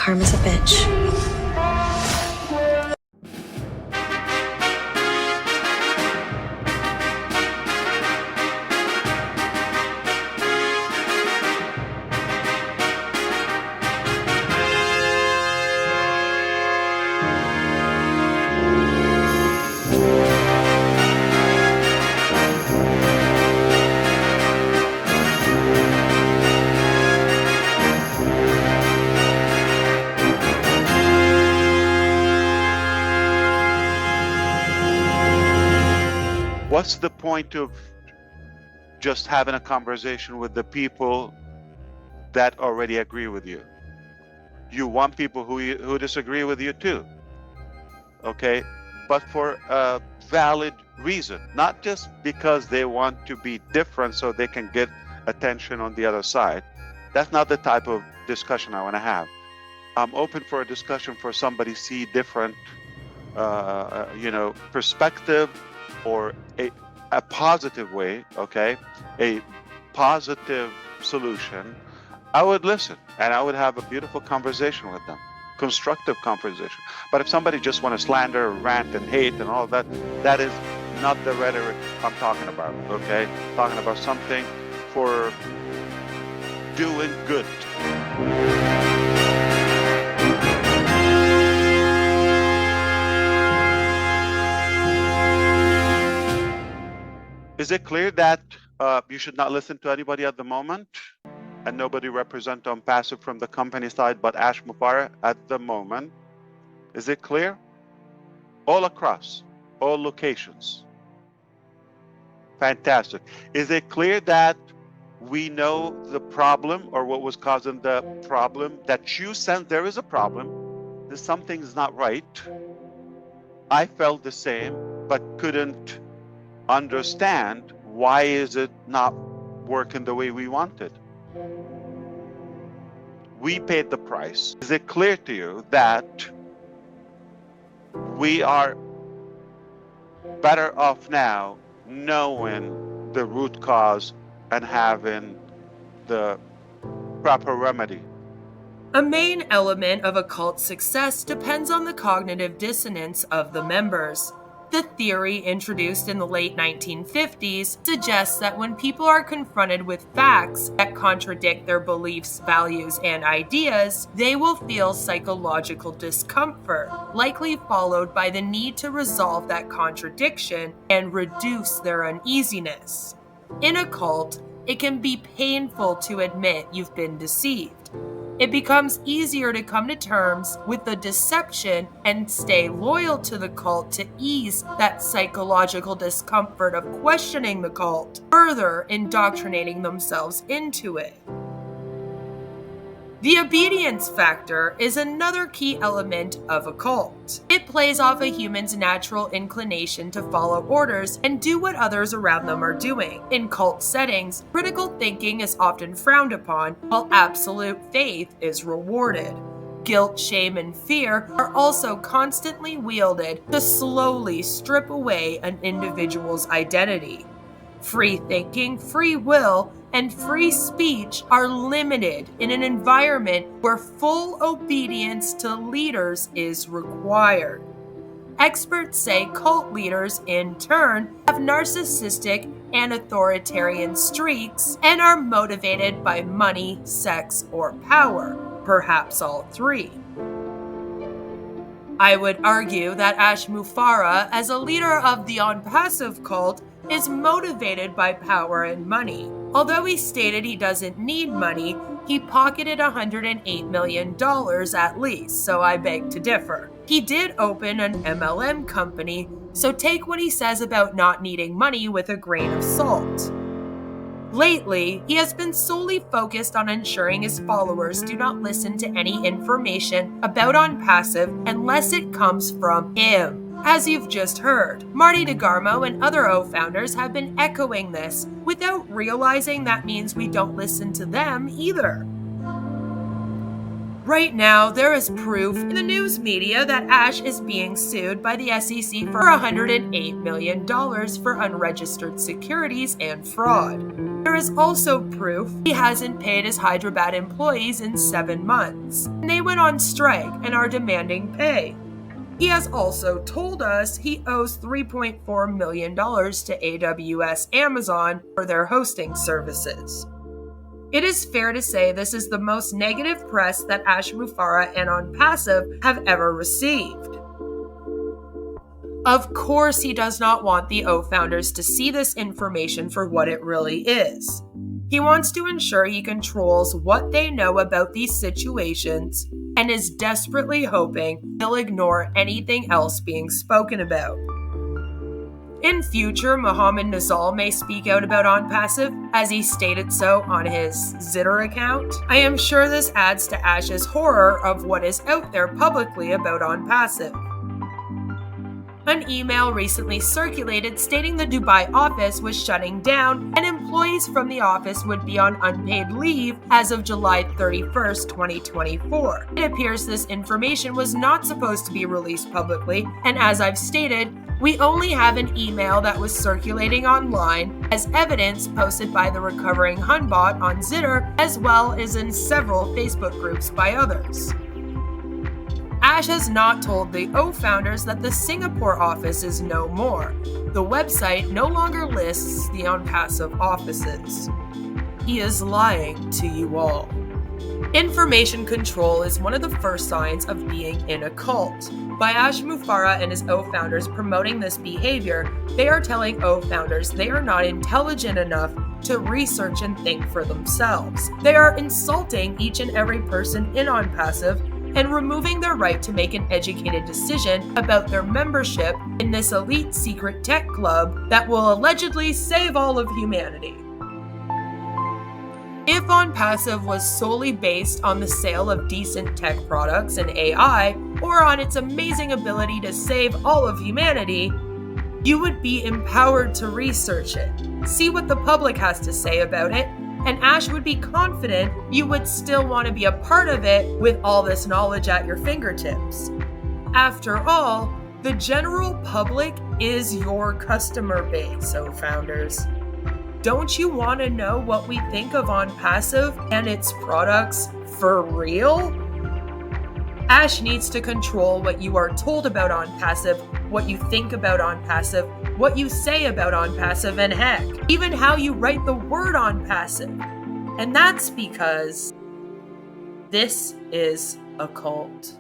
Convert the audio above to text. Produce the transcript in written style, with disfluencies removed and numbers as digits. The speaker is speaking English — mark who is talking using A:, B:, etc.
A: Karma's a bitch.
B: What's the point of just having a conversation with the people that already agree with you? You want people who disagree with you too, okay? But for a valid reason, not just because they want to be different so they can get attention on the other side. That's not the type of discussion I want to have. I'm open for a discussion for somebody see different, perspective, or a positive way, okay, a positive solution. I would listen and I would have a beautiful conversation with them, constructive conversation. But if somebody just want to slander, rant, and hate and all that, that is not the rhetoric I'm talking about, okay? I'm talking about something for doing good. Is it clear that you should not listen to anybody at the moment, and nobody represent Onpassive from the company side but Ash Mufareh at the moment? Is it clear? All across, all locations. Fantastic. Is it clear that we know the problem or what was causing the problem, that you sense there is a problem, that something's not right? I felt the same, but couldn't understand why is it not working the way we wanted. We paid the price. Is it clear to you that we are better off now knowing the root cause and having the proper remedy?
C: A main element of a cult's success depends on the cognitive dissonance of the members. The theory, introduced in the late 1950s, suggests that when people are confronted with facts that contradict their beliefs, values, and ideas, they will feel psychological discomfort, likely followed by the need to resolve that contradiction and reduce their uneasiness. In a cult, it can be painful to admit you've been deceived. It becomes easier to come to terms with the deception and stay loyal to the cult to ease that psychological discomfort of questioning the cult, further indoctrinating themselves into it. The obedience factor is another key element of a cult. It plays off a human's natural inclination to follow orders and do what others around them are doing. In cult settings, critical thinking is often frowned upon, while absolute faith is rewarded. Guilt, shame, and fear are also constantly wielded to slowly strip away an individual's identity. Free thinking, free will, and free speech are limited in an environment where full obedience to leaders is required. Experts say cult leaders, in turn, have narcissistic and authoritarian streaks and are motivated by money, sex, or power, perhaps all three. I would argue that Ash Mufareh, as a leader of the Onpassive cult, is motivated by power and money. Although he stated he doesn't need money, he pocketed $108 million at least, so I beg to differ. He did open an MLM company, so take what he says about not needing money with a grain of salt. Lately, he has been solely focused on ensuring his followers do not listen to any information about Onpassive unless it comes from him. As you've just heard, Marty DeGarmo and other O founders have been echoing this without realizing that means we don't listen to them either. Right now, there is proof in the news media that Ash is being sued by the SEC for $108 million for unregistered securities and fraud. There is also proof he hasn't paid his Hyderabad employees in 7 months. They went on strike and are demanding pay. He has also told us he owes $3.4 million to AWS Amazon for their hosting services. It is fair to say this is the most negative press that Ash Mufareh and Onpassive have ever received. Of course, he does not want the O founders to see this information for what it really is. He wants to ensure he controls what they know about these situations and is desperately hoping they'll ignore anything else being spoken about. In future, Mohammed Nazal may speak out about Onpassive, as he stated so on his Zitter account. I am sure this adds to Ash's horror of what is out there publicly about Onpassive. An email recently circulated stating the Dubai office was shutting down and employees from the office would be on unpaid leave as of July 31st, 2024. It appears this information was not supposed to be released publicly, and as I've stated, we only have an email that was circulating online as evidence posted by the recovering Hunbot on Zitter, as well as in several Facebook groups by others. Ash has not told the O founders that the Singapore office is no more. The website no longer lists the Onpassive offices. He is lying to you all. Information control is one of the first signs of being in a cult. By Ash Mufareh and his O founders promoting this behavior, they are telling O founders they are not intelligent enough to research and think for themselves. They are insulting each and every person in Onpassive and removing their right to make an educated decision about their membership in this elite secret tech club that will allegedly save all of humanity. If Onpassive was solely based on the sale of decent tech products and AI, or on its amazing ability to save all of humanity, you would be empowered to research it, see what the public has to say about it, and Ash would be confident you would still want to be a part of it with all this knowledge at your fingertips. After all, the general public is your customer base, O founders. Don't you want to know what we think of Onpassive and its products for real? Ash needs to control what you are told about Onpassive, what you think about Onpassive, what you say about Onpassive, and heck, even how you write the word Onpassive. And that's because this is a cult.